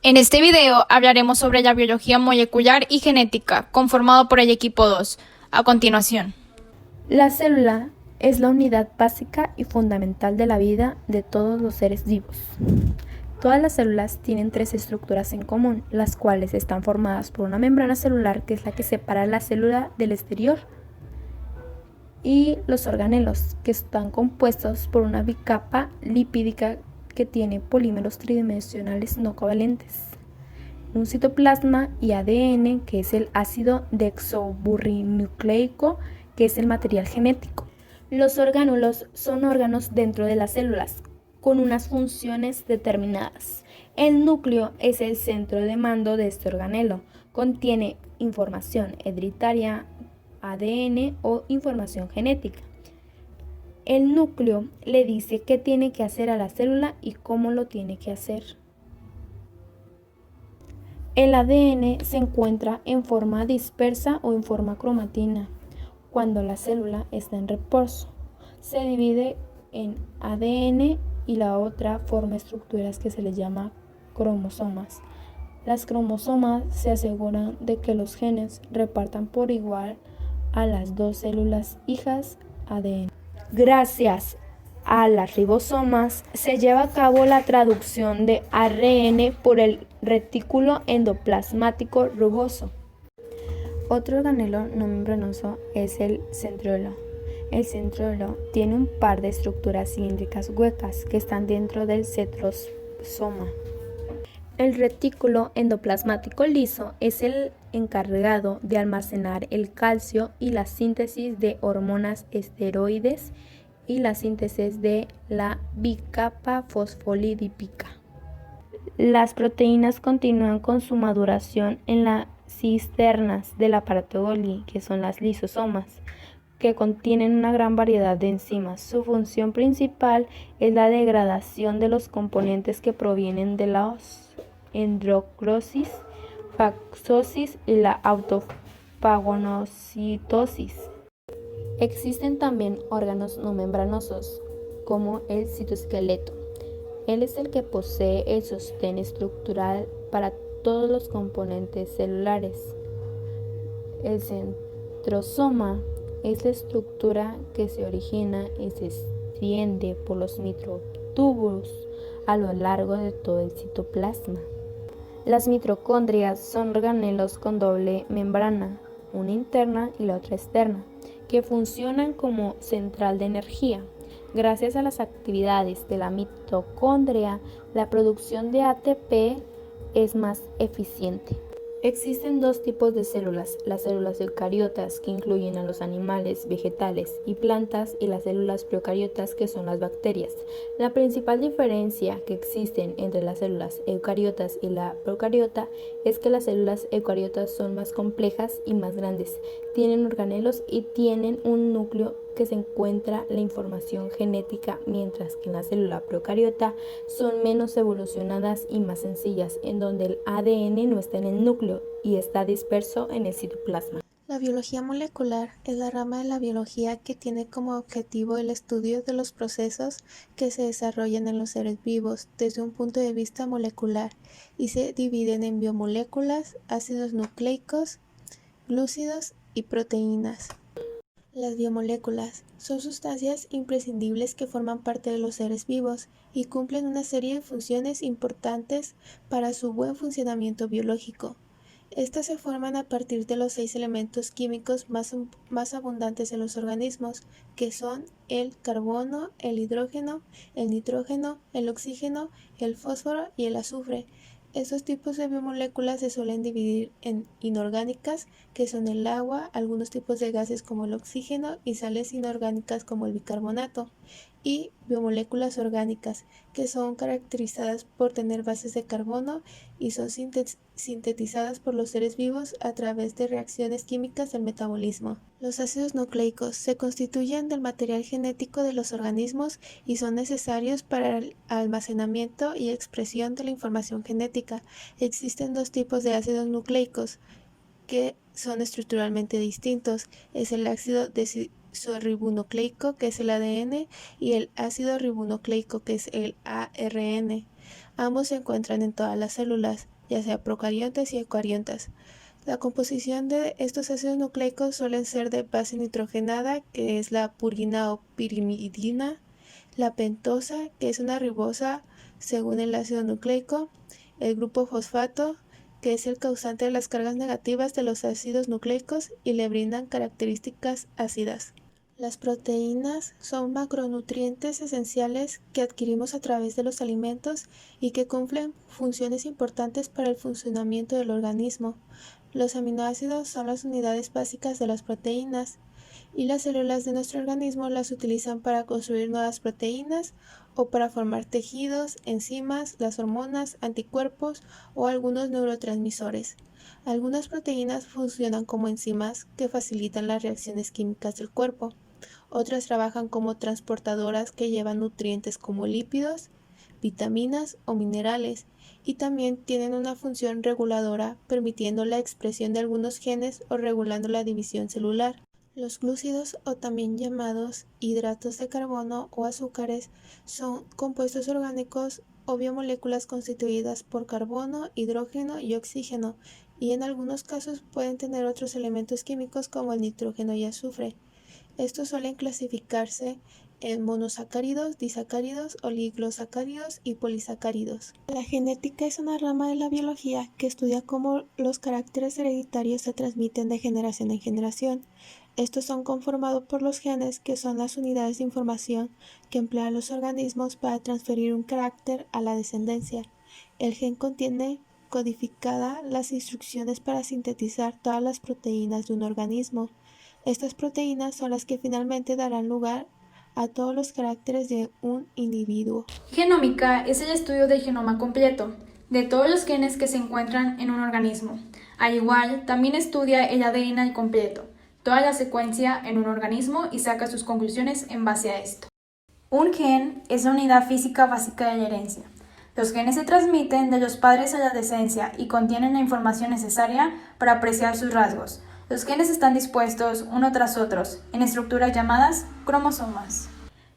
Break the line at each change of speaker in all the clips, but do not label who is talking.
En este video hablaremos sobre la biología molecular y genética, conformado por el equipo 2. A continuación.
La célula es la unidad básica y fundamental de la vida de todos los seres vivos. Todas las células tienen tres estructuras en común, las cuales están formadas por una membrana celular, que es la que separa la célula del exterior, y los organelos, que están compuestos por una bicapa lipídica que tiene polímeros tridimensionales no covalentes, un citoplasma y ADN, que es el ácido desoxirribonucleico, que es el material genético. Los orgánulos son órganos dentro de las células con unas funciones determinadas. El núcleo es el centro de mando de este organelo. Contiene información hereditaria, ADN o información genética. El núcleo le dice qué tiene que hacer a la célula y cómo lo tiene que hacer. El ADN se encuentra en forma dispersa o en forma cromatina. Cuando la célula está en reposo, se divide en ADN y la otra forma estructuras que se les llama cromosomas. Las cromosomas se aseguran de que los genes repartan por igual a las dos células hijas ADN. Gracias a las ribosomas se lleva a cabo la traducción de ARN por el retículo endoplasmático rugoso. Otro organelo no membranoso es el centriolo. El centriolo tiene un par de estructuras cilíndricas huecas que están dentro del centrosoma. El retículo endoplasmático liso es el encargado de almacenar el calcio y la síntesis de hormonas esteroides y la síntesis de la bicapa fosfolípica. Las proteínas continúan con su maduración en las cisternas del aparato Golgi, que son las lisosomas, que contienen una gran variedad de enzimas. Su función principal es la degradación de los componentes que provienen de la endocrosis, fagosis y la autofagonocitosis. Existen también órganos no membranosos, como el citoesqueleto. Él es el que posee el sostén estructural para todos los componentes celulares. El centrosoma es la estructura que se origina y se extiende por los microtúbulos a lo largo de todo el citoplasma. Las mitocondrias son organelos con doble membrana, una interna y la otra externa, que funcionan como central de energía. Gracias a las actividades de la mitocondria, la producción de ATP es más eficiente. Existen dos tipos de células: las células eucariotas, que incluyen a los animales, vegetales y plantas, y las células procariotas, que son las bacterias. La principal diferencia que existe entre las células eucariotas y la procariota es que las células eucariotas son más complejas y más grandes, tienen organelos y tienen un núcleo que se encuentra la información genética, mientras que en la célula procariota son menos evolucionadas y más sencillas, en donde el ADN no está en el núcleo y está disperso en el citoplasma.
La biología molecular es la rama de la biología que tiene como objetivo el estudio de los procesos que se desarrollan en los seres vivos desde un punto de vista molecular, y se dividen en biomoléculas, ácidos nucleicos, glúcidos y proteínas. Las biomoléculas son sustancias imprescindibles que forman parte de los seres vivos y cumplen una serie de funciones importantes para su buen funcionamiento biológico. Estas se forman a partir de los 6 elementos químicos más abundantes en los organismos, que son el carbono, el hidrógeno, el nitrógeno, el oxígeno, el fósforo y el azufre. Estos tipos de biomoléculas se suelen dividir en inorgánicas, que son el agua, algunos tipos de gases como el oxígeno, y sales inorgánicas como el bicarbonato, y biomoléculas orgánicas, que son caracterizadas por tener bases de carbono y son sintetizadas por los seres vivos a través de reacciones químicas del metabolismo. Los ácidos nucleicos se constituyen del material genético de los organismos y son necesarios para el almacenamiento y expresión de la información genética. Existen dos tipos de ácidos nucleicos que son estructuralmente distintos. Es el ácido desoxirribonucleico, que es el ADN, y el ácido ribonucleico, que es el ARN. Ambos se encuentran en todas las células. ya sea procariontas y eucariontas. La composición de estos ácidos nucleicos suelen ser de base nitrogenada, que es la purina o pirimidina, la pentosa, que es una ribosa según el ácido nucleico, el grupo fosfato, que es el causante de las cargas negativas de los ácidos nucleicos y le brindan características ácidas. Las proteínas son macronutrientes esenciales que adquirimos a través de los alimentos y que cumplen funciones importantes para el funcionamiento del organismo. Los aminoácidos son las unidades básicas de las proteínas y las células de nuestro organismo las utilizan para construir nuevas proteínas o para formar tejidos, enzimas, las hormonas, anticuerpos o algunos neurotransmisores. Algunas proteínas funcionan como enzimas que facilitan las reacciones químicas del cuerpo. Otras trabajan como transportadoras que llevan nutrientes como lípidos, vitaminas o minerales, y también tienen una función reguladora, permitiendo la expresión de algunos genes o regulando la división celular. Los glúcidos, o también llamados hidratos de carbono o azúcares, son compuestos orgánicos o biomoléculas constituidas por carbono, hidrógeno y oxígeno, y en algunos casos pueden tener otros elementos químicos como el nitrógeno y azufre. Estos suelen clasificarse en monosacáridos, disacáridos, oligosacáridos y polisacáridos. La genética es una rama de la biología que estudia cómo los caracteres hereditarios se transmiten de generación en generación. Estos son conformados por los genes, que son las unidades de información que emplean los organismos para transferir un carácter a la descendencia. El gen contiene codificada las instrucciones para sintetizar todas las proteínas de un organismo. Estas proteínas son las que finalmente darán lugar a todos los caracteres de un individuo.
Genómica es el estudio del genoma completo, de todos los genes que se encuentran en un organismo. Al igual, también estudia el ADN al completo, toda la secuencia en un organismo, y saca sus conclusiones en base a esto. Un gen es la unidad física básica de la herencia. Los genes se transmiten de los padres a la descendencia y contienen la información necesaria para apreciar sus rasgos. Los genes están dispuestos uno tras otros en estructuras llamadas cromosomas.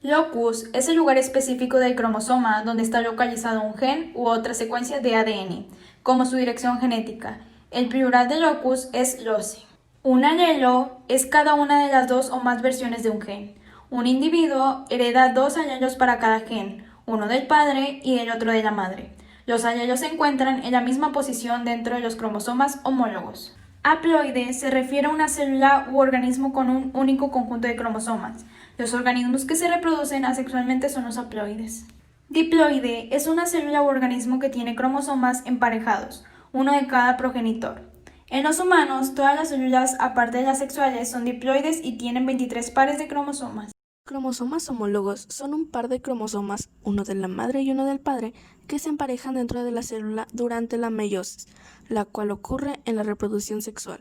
Locus es el lugar específico del cromosoma donde está localizado un gen u otra secuencia de ADN, como su dirección genética. El plural de locus es loci. Un alelo es cada una de las dos o más versiones de un gen. Un individuo hereda dos alelos para cada gen, uno del padre y el otro de la madre. Los alelos se encuentran en la misma posición dentro de los cromosomas homólogos. Haploide se refiere a una célula u organismo con un único conjunto de cromosomas. Los organismos que se reproducen asexualmente son los haploides. Diploide es una célula u organismo que tiene cromosomas emparejados, uno de cada progenitor. En los humanos, todas las células, aparte de las sexuales, son diploides y tienen 23 pares de cromosomas.
Cromosomas homólogos son un par de cromosomas, uno de la madre y uno del padre, que se emparejan dentro de la célula durante la meiosis, la cual ocurre en la reproducción sexual.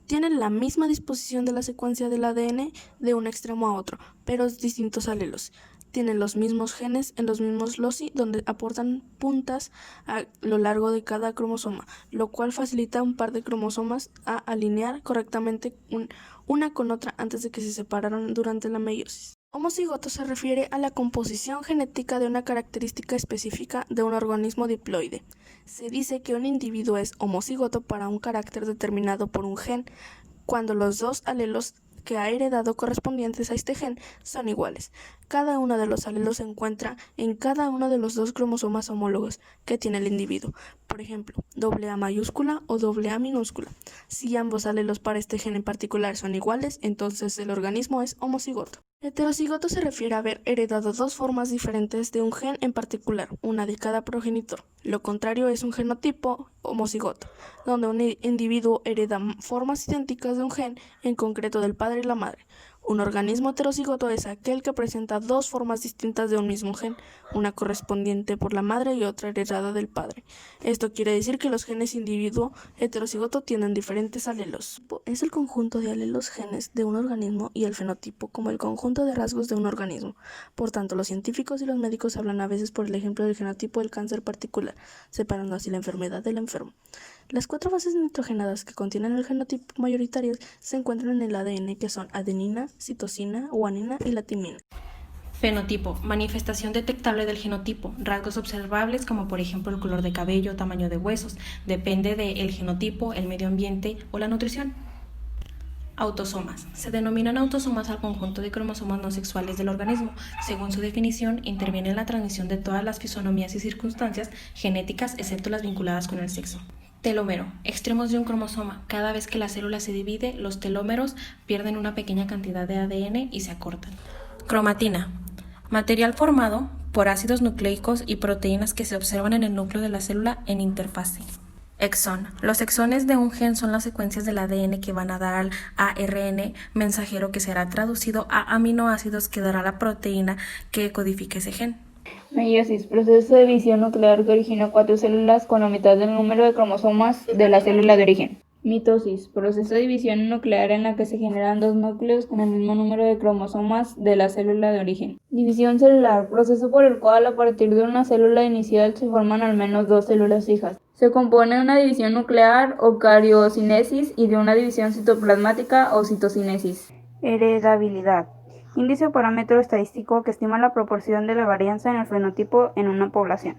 Tienen la misma disposición de la secuencia del ADN de un extremo a otro, pero distintos alelos. Tienen los mismos genes en los mismos loci, donde aportan puntas a lo largo de cada cromosoma, lo cual facilita a un par de cromosomas a alinear correctamente una con otra antes de que se separaran durante la meiosis. Homocigoto se refiere a la composición genética de una característica específica de un organismo diploide. Se dice que un individuo es homocigoto para un carácter determinado por un gen cuando los dos alelos que ha heredado correspondientes a este gen son iguales. Cada uno de los alelos se encuentra en cada uno de los dos cromosomas homólogos que tiene el individuo. Por ejemplo, AA mayúscula o AA minúscula. Si ambos alelos para este gen en particular son iguales, entonces el organismo es homocigoto. Heterocigoto se refiere a haber heredado dos formas diferentes de un gen en particular, una de cada progenitor. Lo contrario es un genotipo homocigoto, donde un individuo hereda formas idénticas de un gen, en concreto del padre y la madre. Un organismo heterocigoto es aquel que presenta dos formas distintas de un mismo gen, una correspondiente por la madre y otra heredada del padre. Esto quiere decir que los genes individuo heterocigoto tienen diferentes alelos. Es el conjunto de alelos genes de un organismo y el fenotipo como el conjunto de rasgos de un organismo. Por tanto, los científicos y los médicos hablan a veces por el ejemplo del genotipo del cáncer particular, separando así la enfermedad del enfermo. Las 4 bases nitrogenadas que contienen el genotipo mayoritario se encuentran en el ADN, que son adenina, citosina, guanina y la timina.
Fenotipo, manifestación detectable del genotipo, rasgos observables como por ejemplo el color de cabello, tamaño de huesos, depende del genotipo, el medio ambiente o la nutrición. Autosomas. Se denominan autosomas al conjunto de cromosomas no sexuales del organismo. Según su definición, interviene en la transmisión de todas las fisonomías y circunstancias genéticas excepto las vinculadas con el sexo. Telómero. Extremos de un cromosoma. Cada vez que la célula se divide, los telómeros pierden una pequeña cantidad de ADN y se acortan. Cromatina. Material formado por ácidos nucleicos y proteínas que se observan en el núcleo de la célula en interfase. Exón. Los exones de un gen son las secuencias del ADN que van a dar al ARN mensajero que será traducido a aminoácidos que dará la proteína que codifica ese gen.
Meiosis, proceso de división nuclear que origina 4 células con la mitad del número de cromosomas de la célula de origen. Mitosis, proceso de división nuclear en la que se generan 2 núcleos con el mismo número de cromosomas de la célula de origen. División celular, proceso por el cual a partir de una célula inicial se forman al menos 2 células hijas. Se compone de una división nuclear o cariocinesis y de una división citoplasmática o citocinesis. Heredabilidad. Índice o parámetro estadístico que estima la proporción de la varianza en el fenotipo en una población.